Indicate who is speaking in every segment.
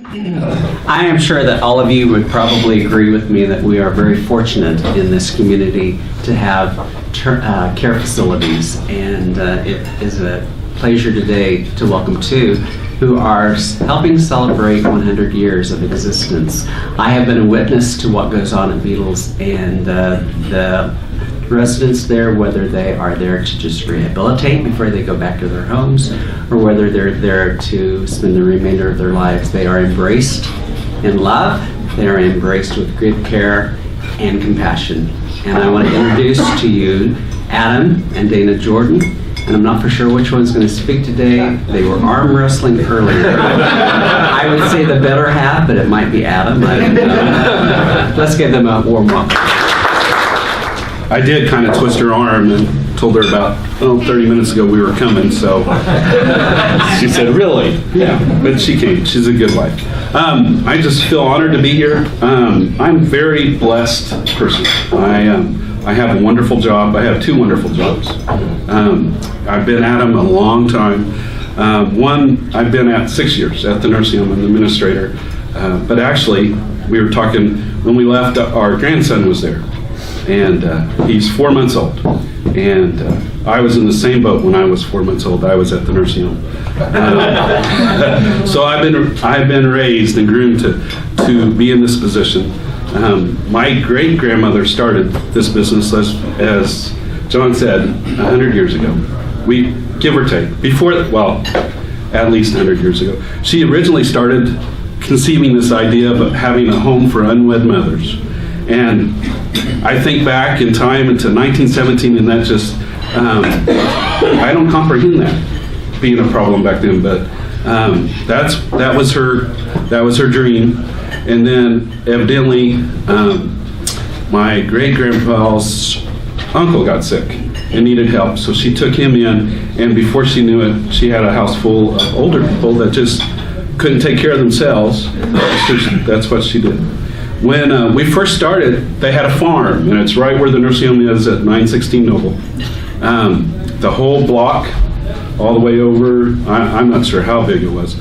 Speaker 1: I am sure that all of you would probably agree with me that we are very fortunate in this community to have care facilities, and it is a pleasure today to welcome two who are helping celebrate 100 years of existence. I have been a witness to what goes on at Beatles, and the residents there, whether they are there to just rehabilitate before they go back to their homes, or whether they're there to spend the remainder of their lives, they are embraced in love, they are embraced with good care and compassion. And I want to introduce to you Adam and Dana Jordan, and I'm not for sure which one's going to speak today. They were arm wrestling earlier. I would say the better half, but it might be Adam. I don't know. Let's give them a warm welcome.
Speaker 2: I did kind of twist her arm and told her about 30 minutes ago we were coming, so she said, really? Yeah, but she came. She's a good wife. I just feel honored to be here. I'm a very blessed person. I have a wonderful job. I have two wonderful jobs. I've been at them a long time. One I've been at 6 years at the nursing home. I'm the administrator. But actually, we were talking, when we left, our grandson was there. And he's 4 months old. And I was in the same boat when I was 4 months old. I was at the nursing home. So I've been raised and groomed to be in this position. My great-grandmother started this business, as John said, 100 years ago. We, give or take, at least 100 years ago. She originally started conceiving this idea of having a home for unwed mothers. And I think back in time into 1917, and that just, I don't comprehend that being a problem back then, but that was her dream. And then evidently, my great-grandpa's uncle got sick and needed help, so she took him in, and before she knew it, she had a house full of older people that just couldn't take care of themselves, so that's what she did. When we first started, they had a farm, and it's right where the nursing home is at 916 Noble. The whole block, all the way over, I'm not sure how big it was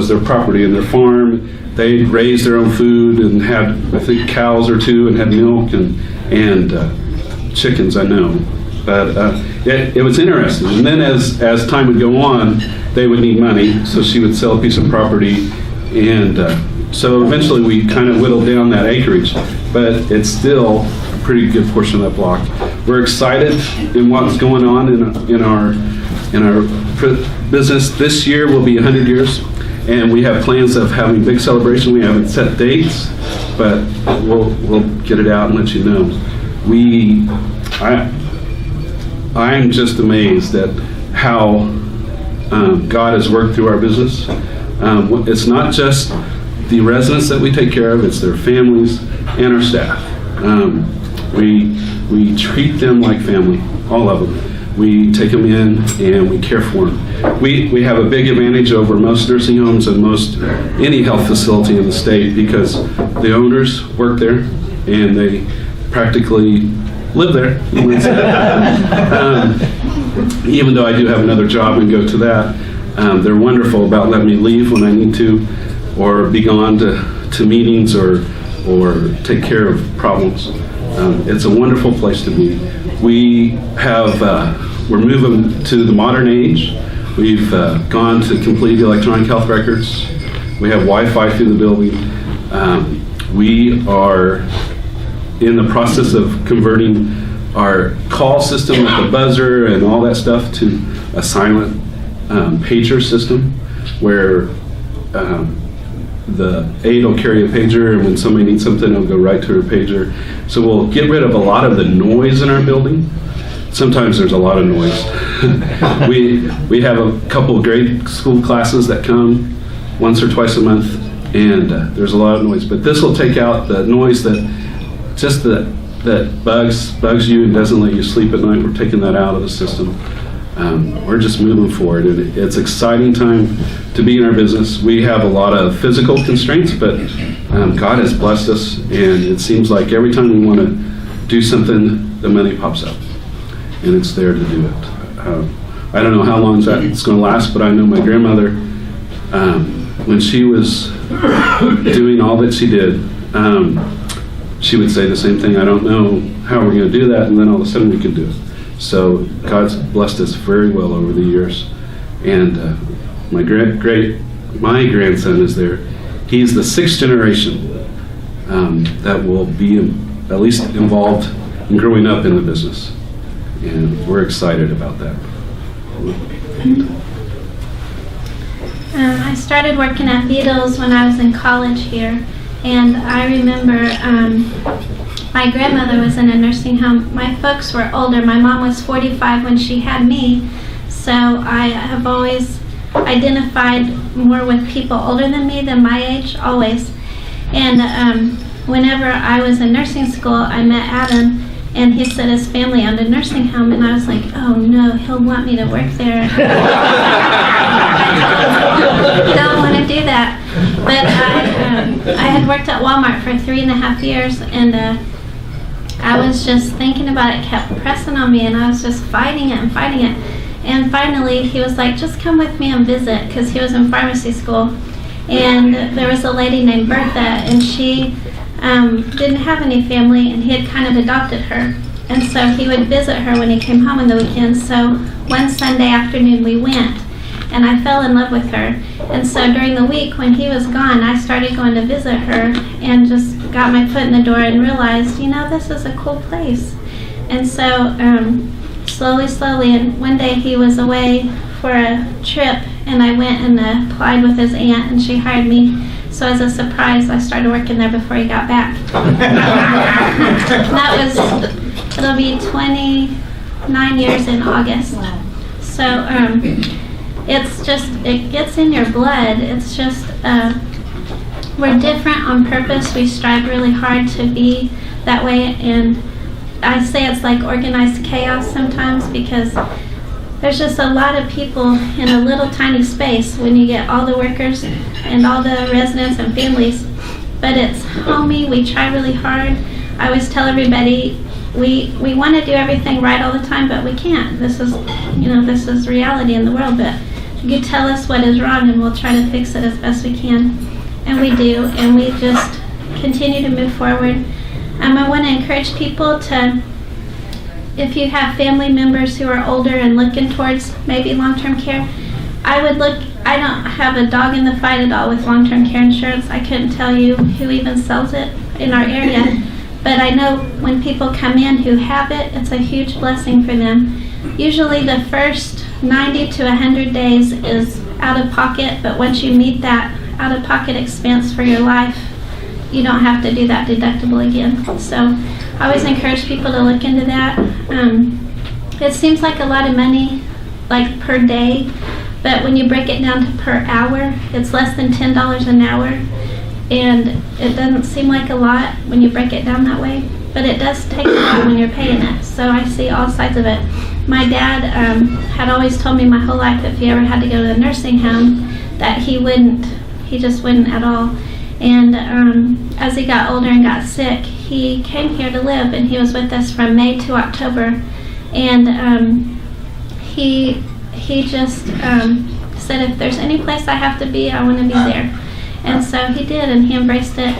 Speaker 2: their property and their farm. They raised their own food and had, I think, cows or two, and had milk and chickens, I know. But it was interesting. And then as time would go on, they would need money, so she would sell a piece of property, and so eventually we kind of whittled down that acreage, but it's still a pretty good portion of that block. We're excited in what's going on in our business. This year will be 100 years, and we have plans of having a big celebration. We haven't set dates, but we'll get it out and let you know. I'm just amazed at how God has worked through our business. It's not just the residents that we take care of, it's their families and our staff. We treat them like family, all of them. We take them in and we care for them. We have a big advantage over most nursing homes and any health facility in the state, because the owners work there and they practically live there. Even though I do have another job and go to that, they're wonderful about letting me leave when I need to, or be gone to meetings or take care of problems. It's a wonderful place to be. We're moving to the modern age. We've gone to complete electronic health records. We have Wi-Fi through the building. We are in the process of converting our call system with the buzzer and all that stuff to a silent pager system, where the aide will carry a pager, and when somebody needs something, it'll go right to her pager. So we'll get rid of a lot of the noise in our building. Sometimes there's a lot of noise. We have a couple of grade school classes that come once or twice a month, and there's a lot of noise. But this will take out the noise that bugs you and doesn't let you sleep at night. We're taking that out of the system. We're just moving forward, and it's an exciting time to be in our business. We have a lot of physical constraints, but God has blessed us, and it seems like every time we want to do something, the money pops up, and it's there to do it. I don't know how long it's going to last, but I know my grandmother when she was doing all that she did, she would say the same thing, I don't know how we're going to do that, and then all of a sudden we could do it. So God's blessed us very well over the years. And my grandson is there. He's the 6th generation that will be at least involved in growing up in the business. And we're excited about that.
Speaker 3: I started working at Beatles when I was in college here, and I remember my grandmother was in a nursing home. My folks were older. My mom was 45 when she had me, so I have always identified more with people older than me than my age, always. And whenever I was in nursing school, I met Adam, and he said his family owned a nursing home, and I was like, oh no, he'll want me to work there. I don't want to do that. But I had worked at Walmart for 3.5 years, and I was just thinking about it, kept pressing on me, and I was just fighting it and fighting it. And finally, he was like, just come with me and visit, because he was in pharmacy school. And there was a lady named Bertha, and she didn't have any family, and he had kind of adopted her. And so he would visit her when he came home on the weekends. So one Sunday afternoon we went, and I fell in love with her. And so during the week when he was gone, I started going to visit her and just got my foot in the door and realized, you know, this is a cool place. And so slowly, and one day he was away for a trip, and I went and applied with his aunt, and she hired me. So as a surprise, I started working there before he got back. That was, it'll be 29 years in August. So it's just, it gets in your blood. It's just, we're different on purpose. We strive really hard to be that way, and I say it's like organized chaos sometimes, because there's just a lot of people in a little tiny space when you get all the workers and all the residents and families. But it's homey. We try really hard. I always tell everybody we want to do everything right all the time, but we can't. This is, you know, this is reality in the world. But you tell us what is wrong, and we'll try to fix it as best we can. And we do, and we just continue to move forward. I want to encourage people to, if you have family members who are older and looking towards maybe long-term care, I don't have a dog in the fight at all with long-term care insurance. I couldn't tell you who even sells it in our area. But I know when people come in who have it, it's a huge blessing for them. Usually the first 90 to 100 days is out of pocket, but once you meet that out-of-pocket expense for your life, you don't have to do that deductible again. So I always encourage people to look into that. It seems like a lot of money, like per day, but when you break it down to per hour, it's less than $10 an hour. And it doesn't seem like a lot when you break it down that way, but it does take a lot when you're paying it. So I see all sides of it. My dad had always told me my whole life if he ever had to go to a nursing home that he just wouldn't at all. And as he got older and got sick, he came here to live, and he was with us from May to October. And he just said, if there's any place I have to be, I want to be there. And so he did, and he embraced it.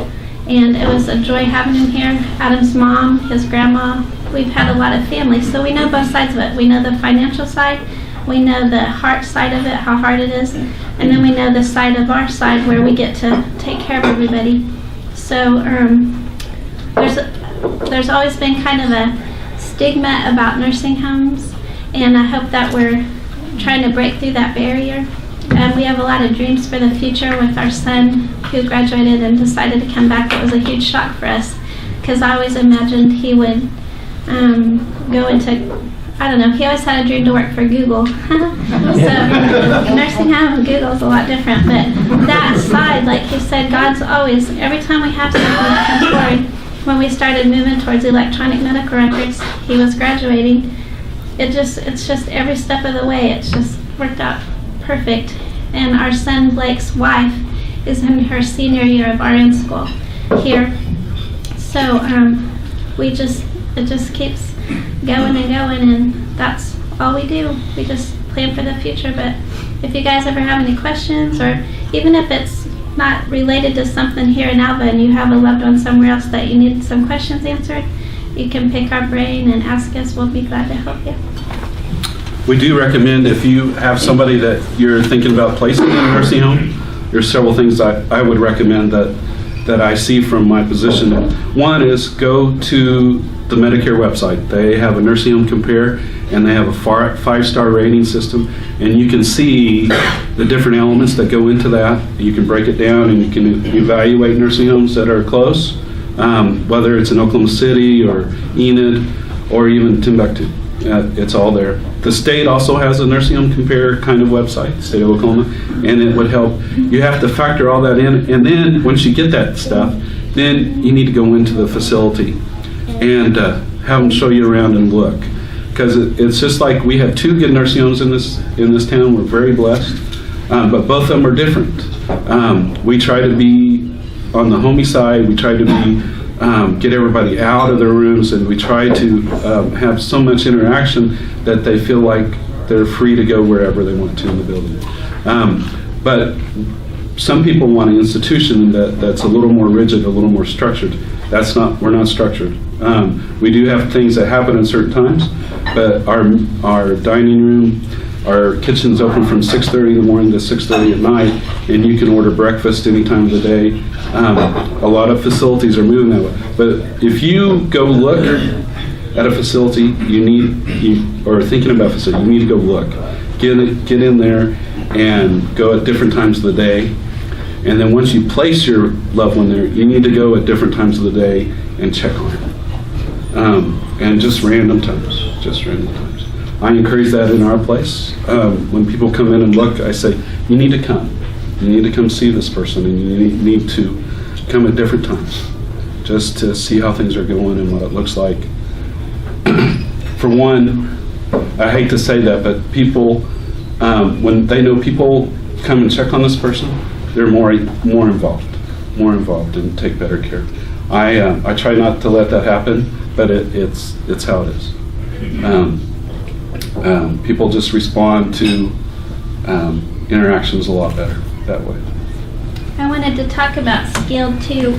Speaker 3: And it was a joy having him here. Adam's mom, his grandma, we've had a lot of family, so we know both sides of it. We know the financial side, we know the heart side of it, how hard it is, and then we know the side of our side where we get to take care of everybody. So there's always been kind of a stigma about nursing homes, and I hope that we're trying to break through that barrier. And we have a lot of dreams for the future with our son who graduated and decided to come back. It was a huge shock for us, because I always imagined he would go into, I don't know, he always had a dream to work for Google. So nursing home and Google is a lot different, but that side, like he said, God's always, every time we have something that comes forward, when we started moving towards electronic medical records, he was graduating. It's just every step of the way, it's just worked out perfect. And our son Blake's wife is in her senior year of RN school here. So it just keeps going and going, and that's all we do. We just plan for the future, but if you guys ever have any questions, or even if it's not related to something here in Alva and you have a loved one somewhere else that you need some questions answered, you can pick our brain and ask us. We'll be glad to help you.
Speaker 2: We do recommend, if you have somebody that you're thinking about placing in a nursing home, there's several things I would recommend that I see from my position. One is go to the Medicare website. They have a nursing home compare, and they have a 5-star rating system, and you can see the different elements that go into that. You can break it down, and you can evaluate nursing homes that are close, whether it's in Oklahoma City or Enid or even Timbuktu. It's all there. The state also has a nursing home compare kind of website, the state of Oklahoma, and it would help. You have to factor all that in, and then once you get that stuff, then you need to go into the facility and have them show you around and look. Because it's just like we have 2 good nursing homes in this town. We're very blessed, but both of them are different. We try to be on the homey side. We try to be get everybody out of their rooms, and we try to have so much interaction that they feel like they're free to go wherever they want to in the building. But some people want an institution that's a little more rigid, a little more structured. We're not structured. We do have things that happen at certain times, but our dining room, our kitchen's open from 6:30 in the morning to 6:30 at night, and you can order breakfast any time of the day. A lot of facilities are moving that way. But if you go look at a facility, or thinking about a facility, you need to go look. Get in there and go at different times of the day. And then once you place your loved one there, you need to go at different times of the day and check on it. And just random times. I encourage that in our place. When people come in and look, I say, you need to come. You need to come see this person, and you need to come at different times just to see how things are going and what it looks like. For one, I hate to say that, but people, when they know people come and check on this person, they're more involved and take better care. I try not to let that happen, but it's how it is. People just respond to interactions a lot better that way.
Speaker 3: I wanted to talk about skilled too.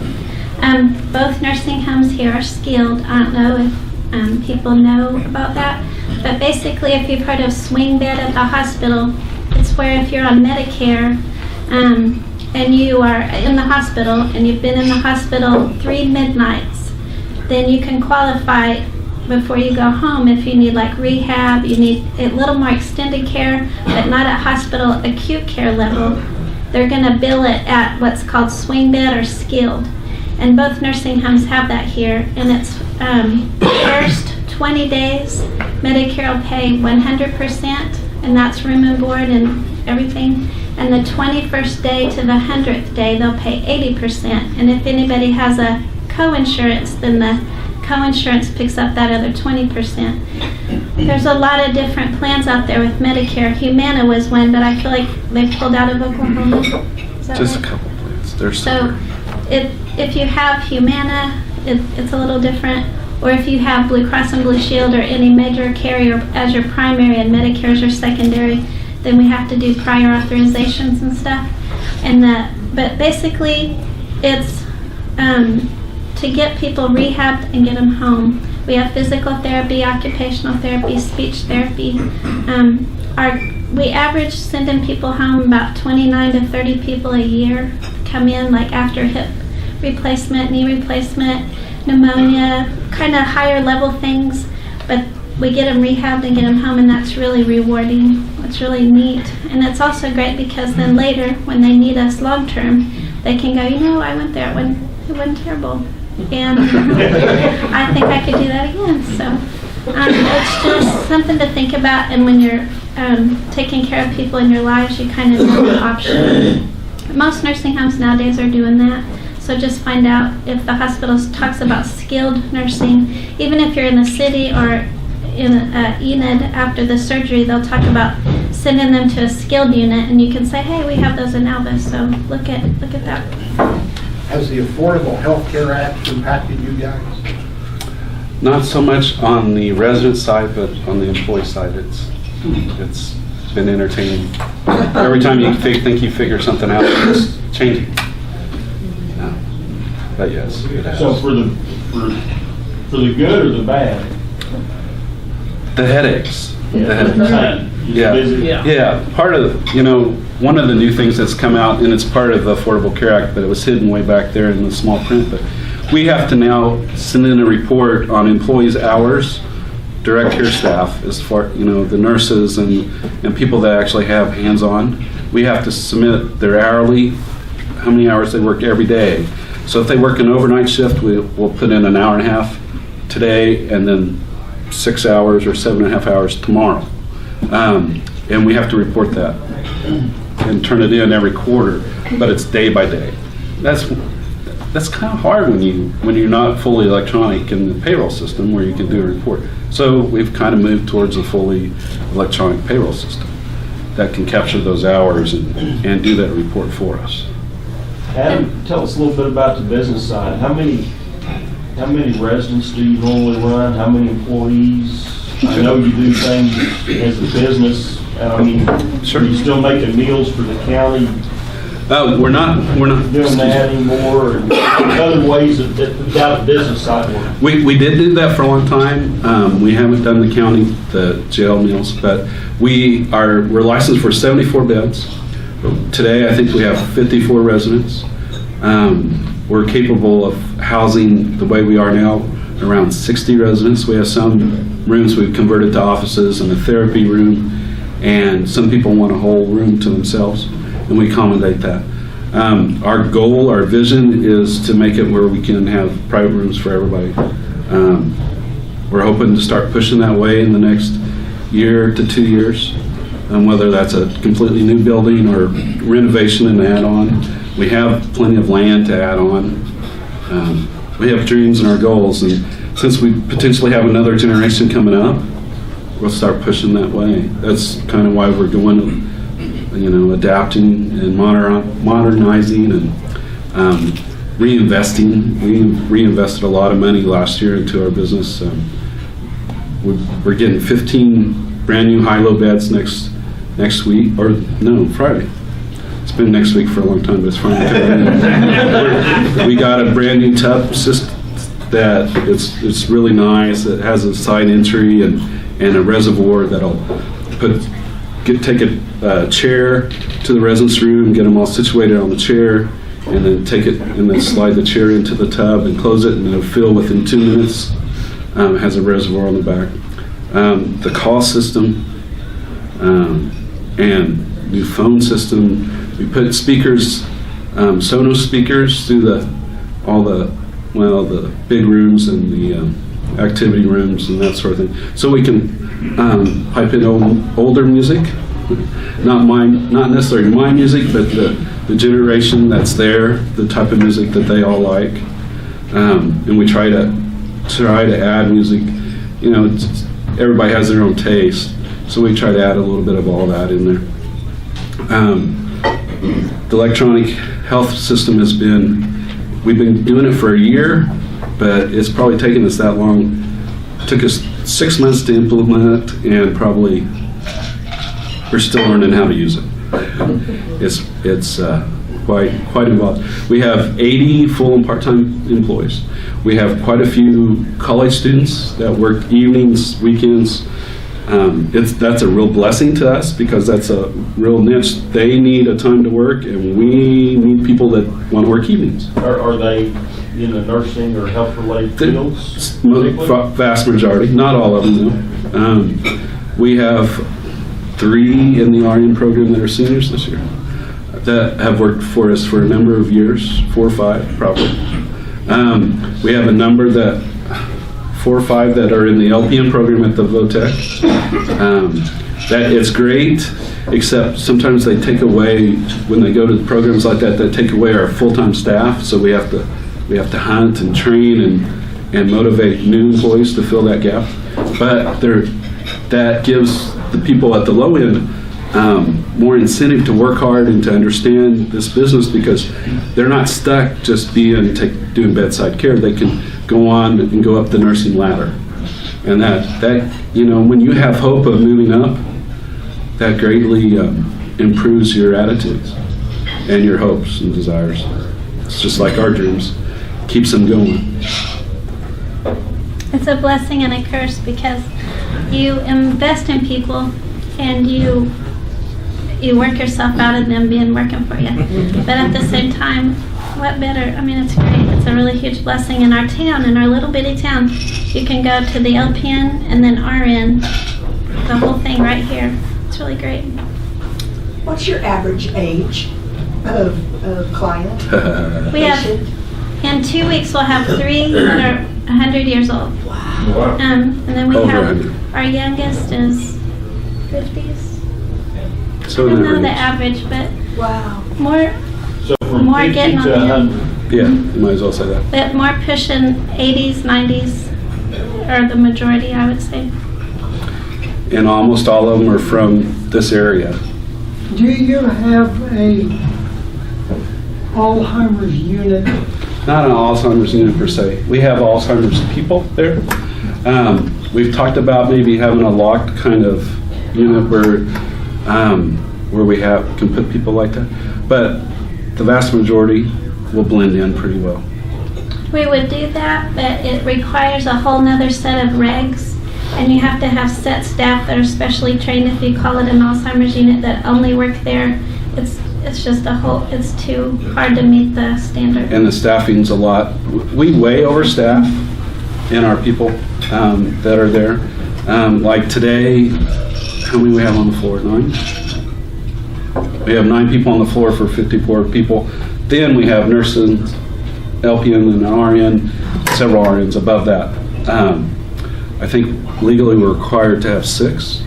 Speaker 3: Both nursing homes here are skilled. I don't know if people know about that, but basically if you've heard of swing bed at the hospital, it's where if you're on Medicare and you are in the hospital and you've been in the hospital 3 midnights, then you can qualify before you go home if you need like rehab, you need a little more extended care, but not at hospital acute care level. They're going to bill it at what's called swing bed or skilled. And both nursing homes have that here. And it's first 20 days, Medicare will pay 100%, and that's room and board and everything. And the 21st day to the 100th day, they'll pay 80%. And if anybody has a co-insurance, then the co-insurance picks up that other 20%. There's a lot of different plans out there with Medicare. Humana was one, but I feel like they pulled out of Oklahoma. Is that
Speaker 2: Just
Speaker 3: right?
Speaker 2: a couple plans. There's
Speaker 3: So if you have Humana, it's a little different. Or if you have Blue Cross and Blue Shield or any major carrier as your primary and Medicare as your secondary, then we have to do prior authorizations and stuff. But basically, it's to get people rehabbed and get them home. We have physical therapy, occupational therapy, speech therapy. We average sending people home about 29 to 30 people a year come in, like after hip replacement, knee replacement, pneumonia, kind of higher level things. But we get them rehabbed and get them home, and that's really rewarding. It's really neat. And it's also great because then later, when they need us long term, they can go, I went there, it wasn't terrible. And I think I could do that again. So it's just something to think about. And when you're taking care of people in your lives, you kind of know the option. Most nursing homes nowadays are doing that. So just find out if the hospital talks about skilled nursing. Even if you're in the city or in Enid after the surgery, they'll talk about sending them to a skilled unit, and you can say, hey, we have those in Alva, so look at that.
Speaker 4: Has the Affordable Health Care Act impacted you guys?
Speaker 2: not so much on the resident side, but on the employee side, it's been entertaining. Every time you think you figure something out, it's changing. No. But yes, it has.
Speaker 5: So for the good or the bad?
Speaker 2: The headaches. The headaches.
Speaker 5: Yeah. Busy?
Speaker 2: Yeah, part of, one of the new things that's come out, and it's part of the Affordable Care Act, but it was hidden way back there in the small print, but we have to now send in a report on employees' hours, direct care staff, as far, the nurses and people that actually have hands-on. We have to submit their hourly, how many hours they work every day. So if they work an overnight shift, we'll put in an hour and a half today, and then 6 hours or 7.5 hours tomorrow. And we have to report that and turn it in every quarter, but it's day by day. That's kind of hard when you're not fully electronic in the payroll system where you can do a report. So we've kind of moved towards a fully electronic payroll system that can capture those hours and do that report for us.
Speaker 5: Adam, tell us a little bit about the business side. How many residents do you normally run? How many employees? I know you do things as a business.
Speaker 2: Sure.
Speaker 5: Are you still making meals for the county?
Speaker 2: We're not
Speaker 5: Doing that anymore, and other ways without a business side work?
Speaker 2: We did do that for a long time. We haven't done the county, the jail meals, but we're licensed for 74 beds. Today, I think we have 54 residents. We're capable of housing, the way we are now, around 60 residents. We have some rooms we've converted to offices and a therapy room, and some people want a whole room to themselves, and we accommodate that. Our goal, our vision is to make it where we can have private rooms for everybody. We're hoping to start pushing that way in the next year to 2 years, whether that's a completely new building or renovation and add-on. We have plenty of land to add on. We have dreams and our goals, and since we potentially have another generation coming up, we'll start pushing that way. That's kind of why we're going, adapting and modernizing and reinvesting. We reinvested a lot of money last year into our business. We're getting 15 brand new high-low beds next week, or no, Friday. It's been next week for a long time, but it's Friday. We got a brand new tub system that it's really nice. It has a side entry and a reservoir that'll take a chair to the residence room, get them all situated on the chair, and then take it and then slide the chair into the tub and close it, and it'll fill within 2 minutes. It has a reservoir on the back. The call system and new phone system. We put speakers, Sonos speakers through all the big rooms and the activity rooms and that sort of thing, so we can pipe in older music, not necessarily my music, but the generation that's there, the type of music that they all like, and we try to add music. Everybody has their own taste, so we try to add a little bit of all that in there. The electronic health system we've been doing it for a year, but it's probably taken us that long. It took us 6 months to implement it, and probably we're still learning how to use it. It's quite involved. We have 80 full and part-time employees. We have quite a few college students that work evenings, weekends. That's a real blessing to us, because that's a real niche. They need a time to work, and we need people that want to work evenings.
Speaker 5: Are they in the nursing or health-related fields?
Speaker 2: Vast majority, not all of them, though. We have 3 in the RN program that are seniors this year that have worked for us for a number of years, 4 or 5 probably. We have a number 4 or 5 that are in the LPN program at the VOTEC. That it's great, except sometimes they take away, when they go to programs like that, they take away our full-time staff, so we have to hunt and train and motivate new employees to fill that gap. But that gives the people at the low end more incentive to work hard and to understand this business, because they're not stuck just doing bedside care. They can go on and go up the nursing ladder, and that when you have hope of moving up, that greatly improves your attitudes and your hopes and desires. It's just like our dreams. Keeps them going.
Speaker 3: It's a blessing and a curse because you invest in people and you work yourself out of them being working for you. But at the same time, what better? I mean, it's great. It's a really huge blessing in our town, in our little bitty town. You can go to the LPN and then RN, the whole thing right here. It's really great.
Speaker 6: What's your average age of client?
Speaker 3: We have, in 2 weeks, we'll have 3 that are 100 years old.
Speaker 6: Wow.
Speaker 3: And then we
Speaker 2: Over
Speaker 3: have,
Speaker 2: 100.
Speaker 3: our youngest is 50s.
Speaker 2: So
Speaker 3: I don't know
Speaker 2: in
Speaker 3: the
Speaker 2: that
Speaker 3: average, but
Speaker 6: Wow.
Speaker 3: more,
Speaker 5: So from
Speaker 3: More
Speaker 5: 50
Speaker 3: getting
Speaker 5: to
Speaker 3: on the end.
Speaker 5: 100.
Speaker 2: range. Yeah, you might as well say that.
Speaker 3: but more pushing 80s, 90s, are the majority, I would say.
Speaker 2: And almost all of them are from this area.
Speaker 7: Do you have a Alzheimer's unit?
Speaker 2: Not an Alzheimer's unit per se. We have Alzheimer's people there. We've talked about maybe having a locked kind of unit where we can put people like that. But the vast majority will blend in pretty well.
Speaker 3: We would do that, but it requires a whole nother set of regs, and you have to have set staff that are specially trained if you call it an Alzheimer's unit that only work there. It's just it's too hard to meet the standard.
Speaker 2: And the staffing's a lot. We way overstaff in our people that are there. Like today, how many we have on the floor? 9? We have 9 people on the floor for 54 people. Then we have nurses, LPN and RN, several RNs above that. I think legally we're required to have 6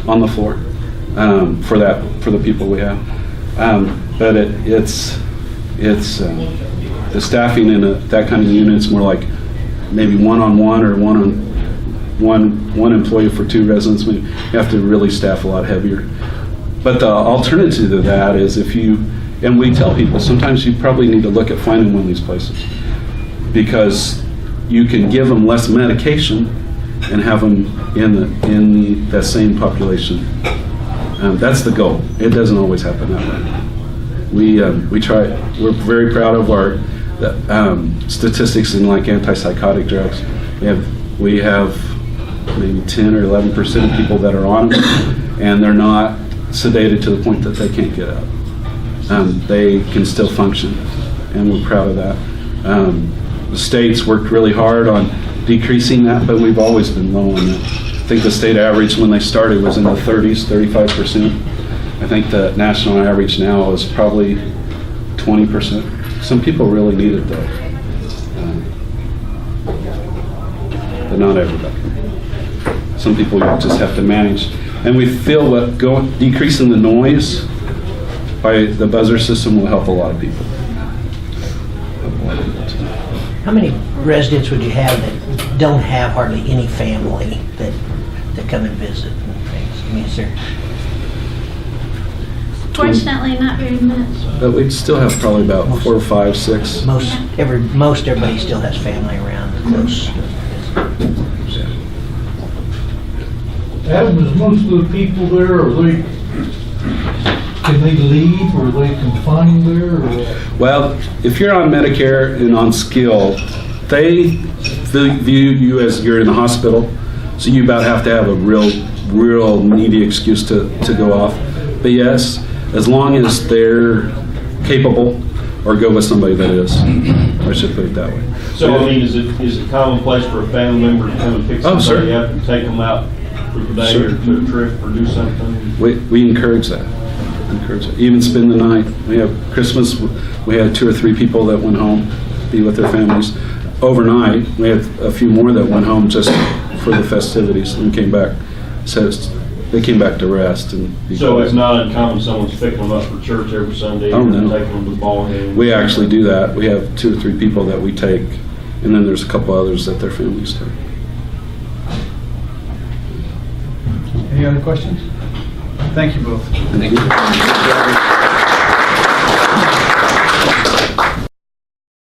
Speaker 2: on the floor for the people we have. But it's the staffing in that kind of unit is more like maybe one-on-one or one employee for 2 residents. We have to really staff a lot heavier. But the alternative to that is and we tell people sometimes you probably need to look at finding one of these places because you can give them less medication and have them in that same population. That's the goal. It doesn't always happen that way. We try. We're very proud of our statistics in like antipsychotic drugs. We have maybe 10 or 11% of people that are on them, and they're not sedated to the point that they can't get up. They can still function, and we're proud of that. The state's worked really hard on decreasing that, but we've always been low on that. I think the state average when they started was in the 30s, 35%. I think the national average now is probably 20%. Some people really need it though, but not everybody. Some people you just have to manage. And we feel that decreasing the noise by the buzzer system will help a lot of people.
Speaker 8: How many residents would you have that don't have hardly any family that come and visit and things? I mean, is there,
Speaker 3: Fortunately, not very much.
Speaker 2: But we'd still have probably about 4 or 5, 6.
Speaker 8: most everybody still has family around close.
Speaker 7: Adam, is most of the people there, can they leave, or are they confined there, or?
Speaker 2: Well, if you're on Medicare and on skill, they view you as you're in the hospital, so you about have to have a real needy excuse to go off. But yes, as long as they're capable, or go with somebody that is. I should put it that way.
Speaker 5: So, I mean, is it commonplace for a family member to come and pick
Speaker 2: Oh, sure.
Speaker 5: somebody up and take them out for the day
Speaker 2: Sure.
Speaker 5: or to a trip or do something?
Speaker 2: We encourage that. Even spend the night. We have Christmas, we had 2 or 3 people that went home, be with their families. Overnight, we had a few more that went home just for the festivities and came back. So they came back to rest.
Speaker 5: So it's not uncommon someone's picking them up for church every Sunday
Speaker 2: Oh,
Speaker 5: and
Speaker 2: no.
Speaker 5: taking them to the ball game?
Speaker 2: We actually do that. We have 2 or 3 people that we take, and then there's a couple others that their families take.
Speaker 9: Any other questions? Thank you both.
Speaker 2: Thank you.